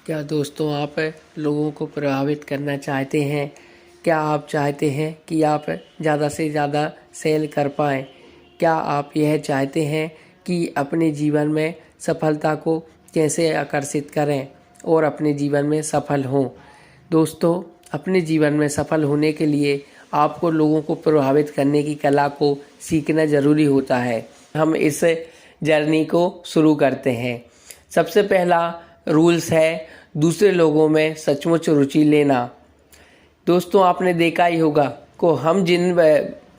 क्या दोस्तों आप लोगों को प्रभावित करना चाहते हैं? क्या आप चाहते हैं कि आप ज़्यादा से ज़्यादा सेल कर पाएँ? क्या आप यह चाहते हैं कि अपने जीवन में सफलता को कैसे आकर्षित करें और अपने जीवन में सफल हों? दोस्तों, अपने जीवन में सफल होने के लिए आपको लोगों को प्रभावित करने की कला को सीखना ज़रूरी होता है। हम इस जर्नी को शुरू करते हैं। सबसे पहला रूल्स है दूसरे लोगों में सचमुच रुचि लेना। दोस्तों, आपने देखा ही होगा को हम जिन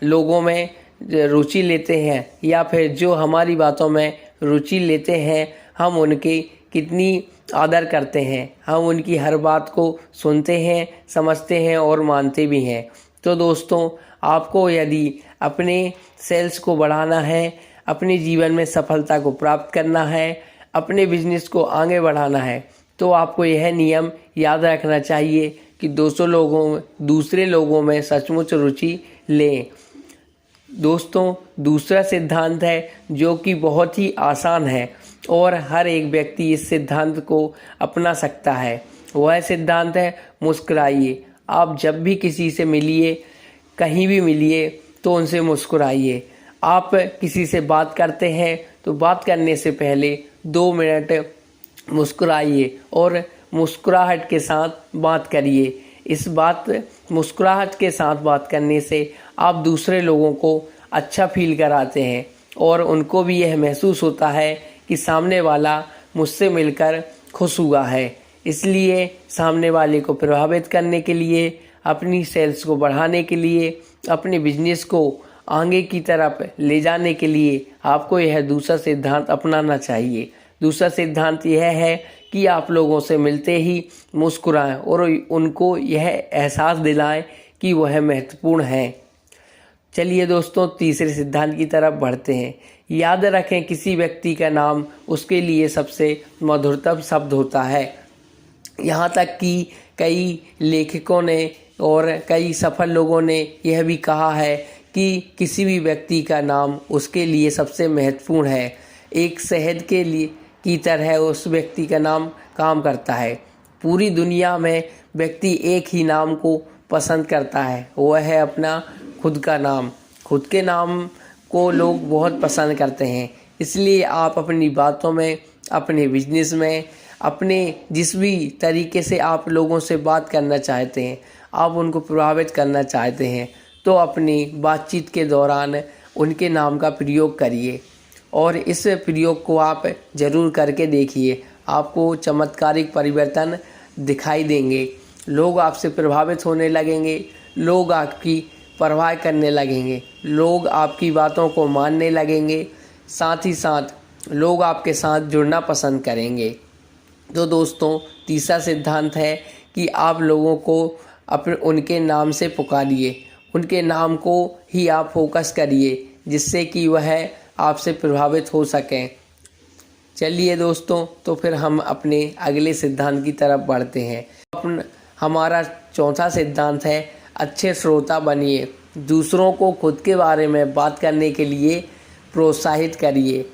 लोगों में रुचि लेते हैं या फिर जो हमारी बातों में रुचि लेते हैं, हम उनकी कितनी आदर करते हैं, हम उनकी हर बात को सुनते हैं, समझते हैं और मानते भी हैं। तो दोस्तों, आपको यदि अपने सेल्स को बढ़ाना है, अपने जीवन में सफलता को प्राप्त करना है, अपने बिजनेस को आगे बढ़ाना है, तो आपको यह नियम याद रखना चाहिए कि दूसरे लोगों में सचमुच रुचि लें। दोस्तों, दूसरा सिद्धांत है जो कि बहुत ही आसान है और हर एक व्यक्ति इस सिद्धांत को अपना सकता है। वह सिद्धांत है मुस्कुराइए। आप जब भी किसी से मिलिए, कहीं भी मिलिए, तो उनसे मुस्कुराइए। आप किसी से बात करते हैं तो बात करने से पहले 2 मिनट मुस्कुराइए और मुस्कुराहट के साथ बात करिए। मुस्कुराहट के साथ बात करने से आप दूसरे लोगों को अच्छा फील कराते हैं और उनको भी यह महसूस होता है कि सामने वाला मुझसे मिलकर खुश हुआ है। इसलिए सामने वाले को प्रभावित करने के लिए, अपनी सेल्स को बढ़ाने के लिए, अपने बिजनेस को आगे की तरफ ले जाने के लिए आपको यह दूसरा सिद्धांत अपनाना चाहिए। दूसरा सिद्धांत यह है कि आप लोगों से मिलते ही मुस्कुराएं और उनको यह एहसास दिलाएं कि वह महत्वपूर्ण हैं। चलिए दोस्तों, तीसरे सिद्धांत की तरफ बढ़ते हैं। याद रखें, किसी व्यक्ति का नाम उसके लिए सबसे मधुरतम शब्द होता है। यहाँ तक कि कई लेखकों ने और कई सफल लोगों ने यह भी कहा है कि किसी भी व्यक्ति का नाम उसके लिए सबसे महत्वपूर्ण है। एक शहद के लिए की तरह उस व्यक्ति का नाम काम करता है। पूरी दुनिया में व्यक्ति एक ही नाम को पसंद करता है, वह है अपना खुद का नाम। खुद के नाम को लोग बहुत पसंद करते हैं। इसलिए आप अपनी बातों में, अपने बिजनेस में, अपने जिस भी तरीके से आप लोगों से बात करना चाहते हैं, आप उनको प्रभावित करना चाहते हैं, तो अपनी बातचीत के दौरान उनके नाम का प्रयोग करिए और इस प्रयोग को आप ज़रूर करके देखिए। आपको चमत्कारिक परिवर्तन दिखाई देंगे। लोग आपसे प्रभावित होने लगेंगे, लोग आपकी परवाह करने लगेंगे, लोग आपकी बातों को मानने लगेंगे, साथ ही साथ लोग आपके साथ जुड़ना पसंद करेंगे। तो दोस्तों, तीसरा सिद्धांत है कि आप लोगों को उनके नाम से पुकारिए, उनके नाम को ही आप फोकस करिए, जिससे कि वह आपसे प्रभावित हो सकें। चलिए दोस्तों, तो फिर हम अपने अगले सिद्धांत की तरफ बढ़ते हैं। हमारा चौथा सिद्धांत है अच्छे श्रोता बनिए। दूसरों को खुद के बारे में बात करने के लिए प्रोत्साहित करिए।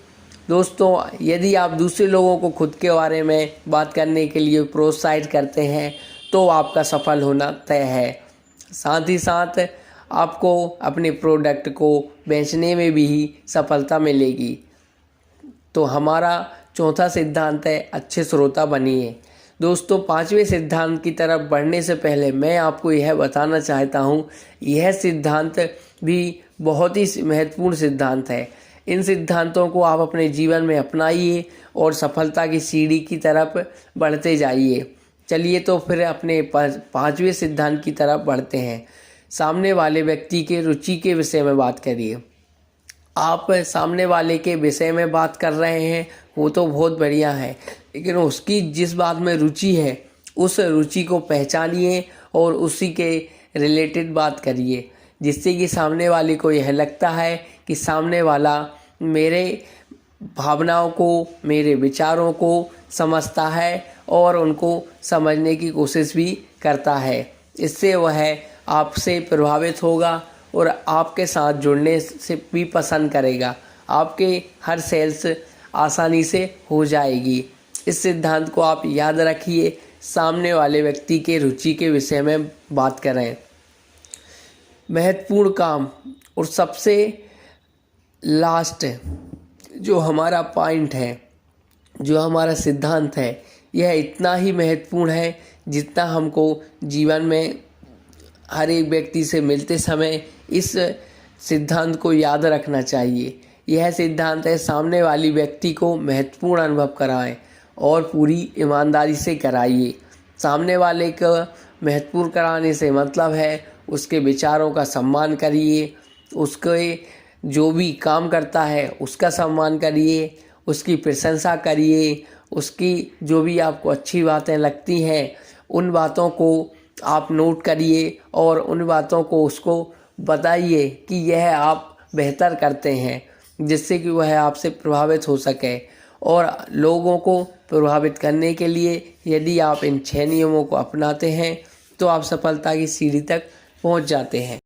दोस्तों, यदि आप दूसरे लोगों को खुद के बारे में बात करने के लिए प्रोत्साहित करते हैं तो आपका सफल होना तय है। साथ ही साथ आपको अपने प्रोडक्ट को बेचने में भी सफलता मिलेगी। तो हमारा चौथा सिद्धांत है अच्छे श्रोता बनिए। दोस्तों, पांचवें सिद्धांत की तरफ बढ़ने से पहले मैं आपको यह बताना चाहता हूँ, यह सिद्धांत भी बहुत ही महत्वपूर्ण सिद्धांत है। इन सिद्धांतों को आप अपने जीवन में अपनाइए और सफलता की सीढ़ी की तरफ बढ़ते जाइए। चलिए, तो फिर अपने पांचवें सिद्धांत की तरफ बढ़ते हैं। सामने वाले व्यक्ति के रुचि के विषय में बात करिए। आप सामने वाले के विषय में बात कर रहे हैं, वो तो बहुत बढ़िया है, लेकिन उसकी जिस बात में रुचि है, उस रुचि को पहचानिए और उसी के रिलेटेड बात करिए, जिससे कि सामने वाले को यह लगता है कि सामने वाला मेरे भावनाओं को, मेरे विचारों को समझता है और उनको समझने की कोशिश भी करता है। इससे वह आपसे प्रभावित होगा और आपके साथ जुड़ने से भी पसंद करेगा। आपके हर सेल्स आसानी से हो जाएगी। इस सिद्धांत को आप याद रखिए। सामने वाले व्यक्ति के रुचि के विषय में बात करें। महत्वपूर्ण काम और सबसे लास्ट जो हमारा पॉइंट है, जो हमारा सिद्धांत है, यह इतना ही महत्वपूर्ण है जितना हमको जीवन में हर एक व्यक्ति से मिलते समय इस सिद्धांत को याद रखना चाहिए। यह सिद्धांत है, सामने वाली व्यक्ति को महत्वपूर्ण अनुभव कराएं और पूरी ईमानदारी से कराइए। सामने वाले को महत्वपूर्ण कराने से मतलब है उसके विचारों का सम्मान करिए, उसके जो भी काम करता है उसका सम्मान करिए, उसकी प्रशंसा करिए, उसकी जो भी आपको अच्छी बातें लगती हैं उन बातों को आप नोट करिए और उन बातों को उसको बताइए कि यह आप बेहतर करते हैं, जिससे कि वह आपसे प्रभावित हो सके। और लोगों को प्रभावित करने के लिए यदि आप इन 6 नियमों को अपनाते हैं तो आप सफलता की सीढ़ी तक पहुंच जाते हैं।